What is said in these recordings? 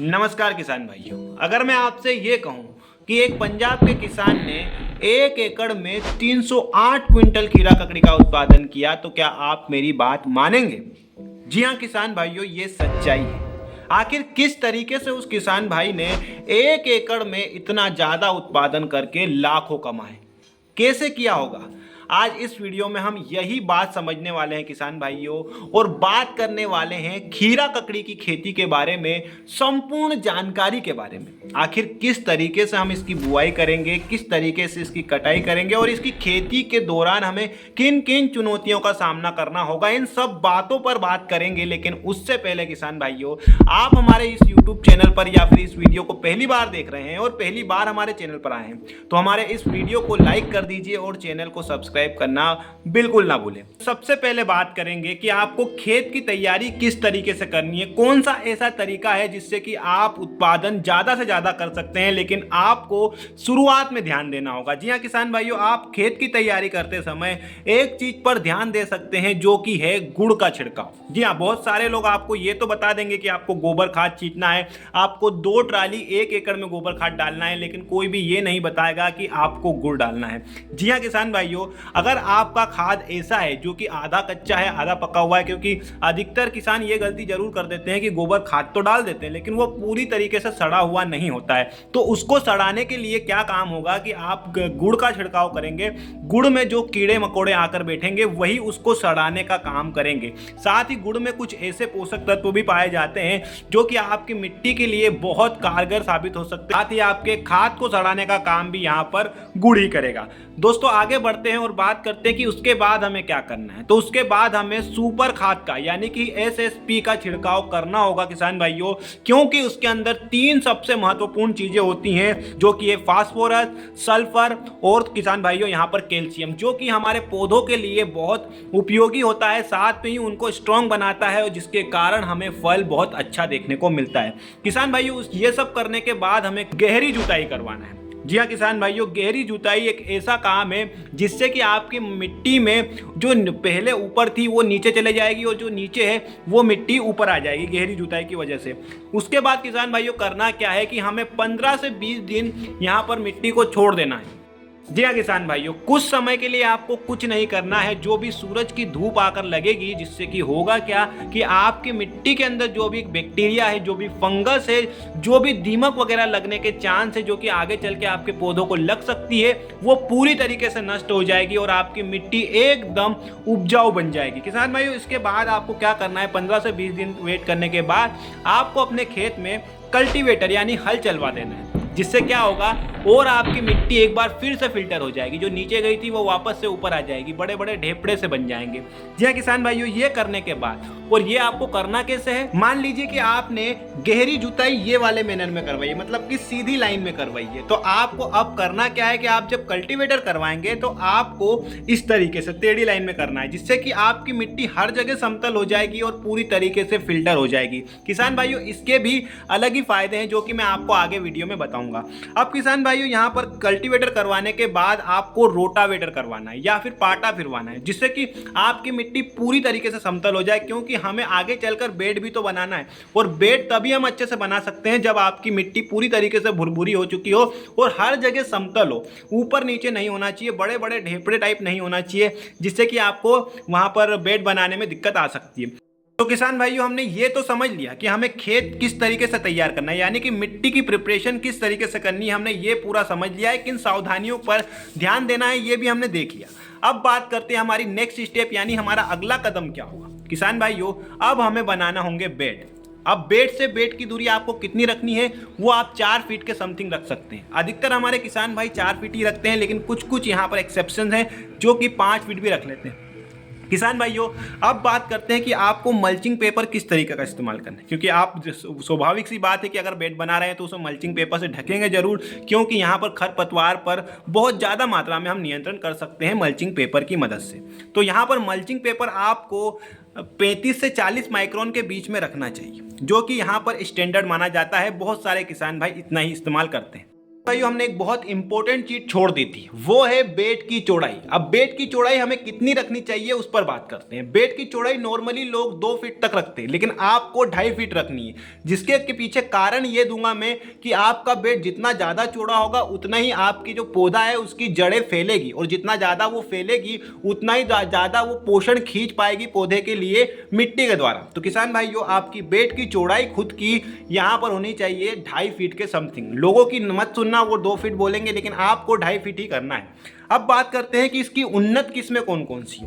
नमस्कार किसान भाइयों। अगर मैं आपसे ये कहूं कि एक पंजाब के किसान ने 1 एकड़ में 308 क्विंटल खीरा ककड़ी का उत्पादन किया तो क्या आप मेरी बात मानेंगे? जी हाँ किसान भाइयों, ये सच्चाई है। आखिर किस तरीके से उस किसान भाई ने 1 एकड़ में इतना ज़्यादा उत्पादन करके लाखों कमाए, कैसे किया होगा? आज इस वीडियो में हम यही बात समझने वाले हैं किसान भाइयों, और बात करने वाले हैं खीरा ककड़ी की खेती के बारे में, संपूर्ण जानकारी के बारे में। आखिर किस तरीके से हम इसकी बुआई करेंगे, किस तरीके से इसकी कटाई करेंगे और इसकी खेती के दौरान हमें किन किन चुनौतियों का सामना करना होगा, इन सब बातों पर बात करेंगे। लेकिन उससे पहले किसान भाइयों, आप हमारे इस YouTube चैनल पर या फिर इस वीडियो को पहली बार देख रहे हैं और पहली बार हमारे चैनल पर आए हैं तो हमारे इस वीडियो को लाइक कर दीजिए और चैनल को सब्सक्राइब करना बिल्कुल ना भूलें। सबसे पहले बात करेंगे कि आपको खेत की तैयारी किस तरीके से करनी है, कौन सा ऐसा तरीका है जिससे कि आप उत्पादन ज्यादा से ज्यादा कर सकते हैं, लेकिन आपको शुरुआत में ध्यान देना होगा। जी हाँ किसान भाइयों, आप खेत की तैयारी करते समय एक चीज पर ध्यान दे सकते हैं जो कि है गुड़ का छिड़काव। जी हाँ, बहुत सारे लोग आपको ये तो बता देंगे कि आपको गोबर खाद छींटना है, आपको 2 ट्राली 1 एकड़ में गोबर खाद डालना है, लेकिन कोई भी ये नहीं बताएगा कि आपको गुड़ डालना है। जी हाँ किसान भाइयों, अगर आपका खाद ऐसा है जो कि आधा कच्चा है आधा पका हुआ है, क्योंकि अधिकतर किसान ये गलती जरूर कर देते हैं कि गोबर खाद तो डाल देते हैं लेकिन वो पूरी तरीके से सड़ा हुआ नहीं होता है, तो उसको सड़ाने के लिए क्या काम होगा कि आप गुड़ का छिड़काव करेंगे। गुड़ में जो कीड़े मकोड़े आकर बैठेंगे वही उसको सड़ाने का काम करेंगे। साथ ही गुड़ में कुछ ऐसे पोषक तत्व भी पाए जाते हैं जो कि आपकी मिट्टी के लिए बहुत कारगर साबित हो सकते हैं। साथ ही आपके खाद को सड़ाने का काम भी यहाँ पर गुड़ ही करेगा। दोस्तों आगे बढ़ते हैं और बात करते हैं कि उसके बाद हमें क्या करना है। तो उसके बाद हमें सुपर खाद का यानी कि एसएसपी का छिड़काव करना होगा किसान भाइयों, क्योंकि उसके अंदर 3 सबसे महत्वपूर्ण चीजें होती हैं जो कि है फास्फोरस, सल्फर और किसान भाइयों यहाँ पर कैल्शियम, जो कि हमारे पौधों के लिए बहुत उपयोगी होता है, साथ में ही उनको स्ट्रॉन्ग बनाता है और जिसके कारण हमें फल बहुत अच्छा देखने को मिलता है। किसान भाइयों ये सब करने के बाद हमें गहरी जुताई करवाना है। जी हाँ किसान भाइयों, गहरी जुताई एक ऐसा काम है जिससे कि आपकी मिट्टी में जो पहले ऊपर थी वो नीचे चले जाएगी और जो नीचे है वो मिट्टी ऊपर आ जाएगी गहरी जुताई की वजह से। उसके बाद किसान भाइयों करना क्या है कि हमें 15 से 20 दिन यहाँ पर मिट्टी को छोड़ देना है। जी हाँ किसान भाइयों, कुछ समय के लिए आपको कुछ नहीं करना है। जो भी सूरज की धूप आकर लगेगी जिससे कि होगा क्या कि आपकी मिट्टी के अंदर जो भी बैक्टीरिया है, जो भी फंगस है, जो भी दीमक वगैरह लगने के चांस है जो कि आगे चल के आपके पौधों को लग सकती है, वो पूरी तरीके से नष्ट हो जाएगी और आपकी मिट्टी एकदम उपजाऊ बन जाएगी। किसान भाइयों इसके बाद आपको क्या करना है, 15 से 20 दिन वेट करने के बाद आपको अपने खेत में कल्टीवेटर यानी हल चलवा देना है, जिससे क्या होगा और आपकी मिट्टी एक बार फिर से फिल्टर हो जाएगी। जो नीचे गई थी वो वापस से ऊपर आ जाएगी, बड़े बड़े ढेपड़े से बन जाएंगे। जी हाँ किसान भाइयों, ये करने के बाद, और ये आपको करना कैसे है, मान लीजिए कि आपने गहरी जुताई ये वाले मैनर में करवाई है, मतलब कि सीधी लाइन में करवाई है, तो आपको अब करना क्या है कि आप जब कल्टीवेटर करवाएंगे तो आपको इस तरीके से टेढ़ी लाइन में करना है, जिससे कि आपकी मिट्टी हर जगह समतल हो जाएगी और पूरी तरीके से फिल्टर हो जाएगी। किसान भाइयों इसके भी अलग ही फायदे हैं जो कि मैं आपको आगे वीडियो में बताऊंगा। अब किसान भाइयों यहाँ पर कल्टीवेटर करवाने के बाद आपको रोटावेटर करवाना है या फिर पाटा फिरवाना है, जिससे कि आपकी मिट्टी पूरी तरीके से समतल हो जाए, क्योंकि हमें आगे चलकर बेड भी तो बनाना है और बेड तभी हम अच्छे से बना सकते हैं जब आपकी मिट्टी पूरी तरीके से भुरभुरी हो चुकी हो और हर जगह समतल हो, ऊपर नीचे नहीं होना चाहिए, बड़े बड़े ढेपड़े टाइप नहीं होना चाहिए, जिससे कि आपको वहां पर बेड बनाने में दिक्कत आ सकती है। तो किसान भाइयों हमने ये तो समझ लिया कि हमें खेत किस तरीके से तैयार करना है, यानी कि मिट्टी की प्रिपरेशन किस तरीके से करनी है, हमने ये पूरा समझ लिया है। किन सावधानियों पर ध्यान देना है ये भी हमने देख लिया। अब बात करते हैं हमारी नेक्स्ट स्टेप, यानी हमारा अगला कदम क्या होगा। किसान भाइयों अब हमें बनाना होंगे बेड। अब बेड से बेड की दूरी आपको कितनी रखनी है, वो आप 4 फीट के समथिंग रख सकते हैं। अधिकतर हमारे किसान भाई 4 फीट ही रखते हैं, लेकिन कुछ कुछ यहाँ पर एक्सेप्शन हैं जो कि 5 फीट भी रख लेते हैं। किसान भाइयों अब बात करते हैं कि आपको मल्चिंग पेपर किस तरीके का इस्तेमाल करना है, क्योंकि आप स्वाभाविक सी बात है कि अगर बेड बना रहे हैं तो उसे मल्चिंग पेपर से ढकेंगे जरूर, क्योंकि यहाँ पर खरपतवार पर बहुत ज़्यादा मात्रा में हम नियंत्रण कर सकते हैं मल्चिंग पेपर की मदद से। तो यहाँ पर मल्चिंग पेपर आपको 35 से 40 माइक्रोन के बीच में रखना चाहिए, जो कि यहाँ पर स्टैंडर्ड माना जाता है। बहुत सारे किसान भाई इतना ही इस्तेमाल करते हैं। भाइयों हमने एक बहुत इंपॉर्टेंट चीज छोड़ दी थी, वो है बेट की चौड़ाई। अब बेट की चौड़ाई हमें कितनी रखनी चाहिए उस पर बात करते हैं। बेट की चौड़ाई नॉर्मली लोग 2 फीट तक रखते हैं, लेकिन आपको 2.5 फीट रखनी है। जिसके के पीछे कारण ये दूंगा मैं कि आपका बेट जितना ज्यादा चौड़ा होगा उतना ही आपकी जो पौधा है उसकी जड़ें फैलेगी, और जितना ज्यादा वो फैलेगी उतना ही ज्यादा वो पोषण खींच पाएगी पौधे के लिए मिट्टी के द्वारा। तो किसान भाइयों आपकी बेट की चौड़ाई खुद की यहां पर होनी चाहिए 2.5 फीट के समथिंग। लोगों की मत सुनना, वो 2 फीट बोलेंगे, लेकिन आपको 2.5 फीट ही करना है। अब बात करते हैं कि इसकी उन्नत किस्में कौन कौन सी।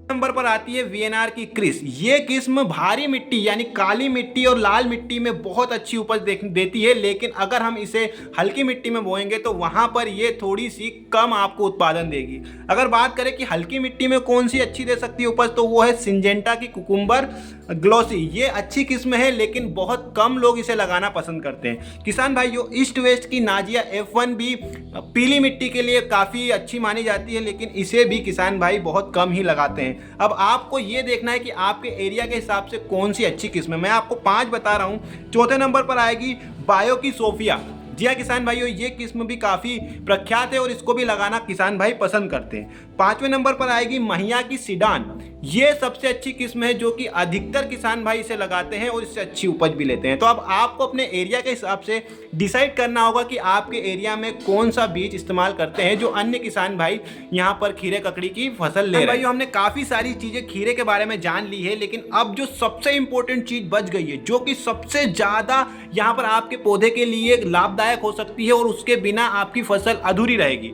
नंबर पर आती है वीएनआर की क्रिस। ये किस्म भारी मिट्टी यानी काली मिट्टी और लाल मिट्टी में बहुत अच्छी उपज देती है, लेकिन अगर हम इसे हल्की मिट्टी में बोएंगे तो वहां पर ये थोड़ी सी कम आपको उत्पादन देगी। अगर बात करें कि हल्की मिट्टी में कौन सी अच्छी दे सकती है उपज, तो वो है सिंजेंटा की कुकुम्बर ग्लोसी। ये अच्छी किस्म है, लेकिन बहुत कम लोग इसे लगाना पसंद करते हैं। किसान भाइयों ईस्ट वेस्ट की नाजिया F1 भी पीली मिट्टी के लिए काफ़ी अच्छी मानी जाती है, लेकिन इसे भी किसान भाई बहुत कम ही लगाते हैं। अब आपको ये देखना है कि आपके एरिया के हिसाब से कौन सी अच्छी किस्म है। मैं आपको 5 बता रहा हूँ। चौथे नंबर पर आएगी बायो की सोफिया। जी हाँ किसान भाइयों, ये किस्म भी काफ़ी प्रख्यात है और इसको भी लगाना किसान भाई पसंद करते हैं। 5वें नंबर पर आएगी महिया की सिडान। ये सबसे अच्छी किस्म है जो कि अधिकतर किसान भाई इसे लगाते हैं और इससे अच्छी उपज भी लेते हैं। तो अब आपको अपने एरिया के हिसाब से डिसाइड करना होगा कि आपके एरिया में कौन सा बीज इस्तेमाल करते हैं जो अन्य किसान भाई यहाँ पर खीरे ककड़ी की फसल ले रहे हैं। भाइयों हमने काफ़ी सारी चीज़ें खीरे के बारे में जान ली है, लेकिन अब जो सबसे इंपॉर्टेंट चीज़ बच गई है, जो कि सबसे ज़्यादा यहाँ पर आपके पौधे के लिए लाभदायक हो सकती है और उसके बिना आपकी फसल अधूरी रहेगी,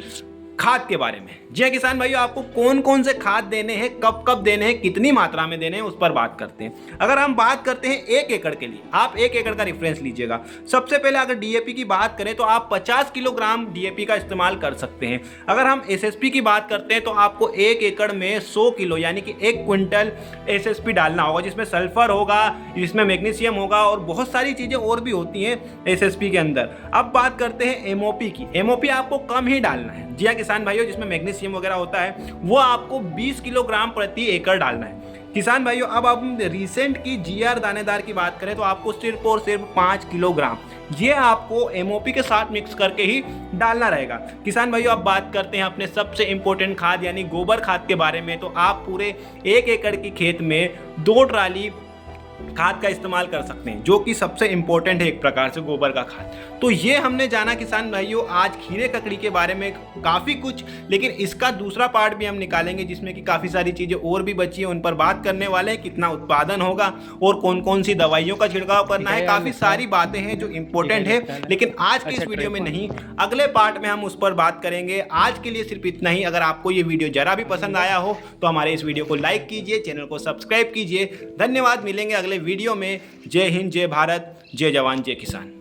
खाद के बारे में। जी हाँ किसान भाइयों, आपको कौन कौन से खाद देने हैं, कब कब देने हैं, कितनी मात्रा में देने हैं, उस पर बात करते हैं। अगर हम बात करते हैं 1 एकड़ के लिए, आप 1 एकड़ का रेफरेंस लीजिएगा। सबसे पहले अगर डीएपी की बात करें तो आप 50 किलोग्राम डीएपी का इस्तेमाल कर सकते हैं। अगर हम एसएसपी की बात करते हैं तो आपको 1 एकड़ में 100 किलो यानी कि 1 क्विंटल एसएसपी डालना होगा, जिसमें सल्फर होगा, जिसमें मैग्नीशियम होगा और बहुत सारी चीज़ें और भी होती हैं एसएसपी के अंदर। अब बात करते हैं एमओपी की। एमओपी आपको कम ही डालना है। जी हाँ किसान भाइयों, जिसमें मैग्नीशियम वगैरह होता है वो आपको 20 किलोग्राम प्रति एकड़ डालना है। किसान भाइयों अब हम रिसेंट की जीआर दानेदार की बात करें तो आपको सिर्फ और सिर्फ 5 किलोग्राम ये आपको एमओपी के साथ मिक्स करके ही डालना रहेगा। किसान भाइयों अब बात करते हैं अपने सबसे इंपॉर्टेंट खाद यानी गोबर खाद के बारे में। तो आप पूरे 1 एकड़ की खेत में 2 ट्राली खाद का इस्तेमाल कर सकते हैं, जो कि सबसे इंपॉर्टेंट है एक प्रकार से गोबर का खाद। तो ये हमने जाना किसान भाइयों आज खीरे ककड़ी के बारे में काफ़ी कुछ, लेकिन इसका दूसरा पार्ट भी हम निकालेंगे जिसमें कि काफ़ी सारी चीज़ें और भी बची हैं, उन पर बात करने वाले हैं। कितना उत्पादन होगा और कौन कौन सी दवाइयों का छिड़काव करना है, काफ़ी सारी बातें हैं जो इंपॉर्टेंट है, लेकिन आज के इस वीडियो में नहीं, अगले पार्ट में हम उस पर बात करेंगे। आज के लिए सिर्फ इतना ही। अगर आपको ये वीडियो जरा भी पसंद आया हो तो हमारे इस वीडियो को लाइक कीजिए, चैनल को सब्सक्राइब कीजिए। धन्यवाद, मिलेंगे अगले वीडियो में। जय हिंद, जय भारत, जय जवान, जय किसान।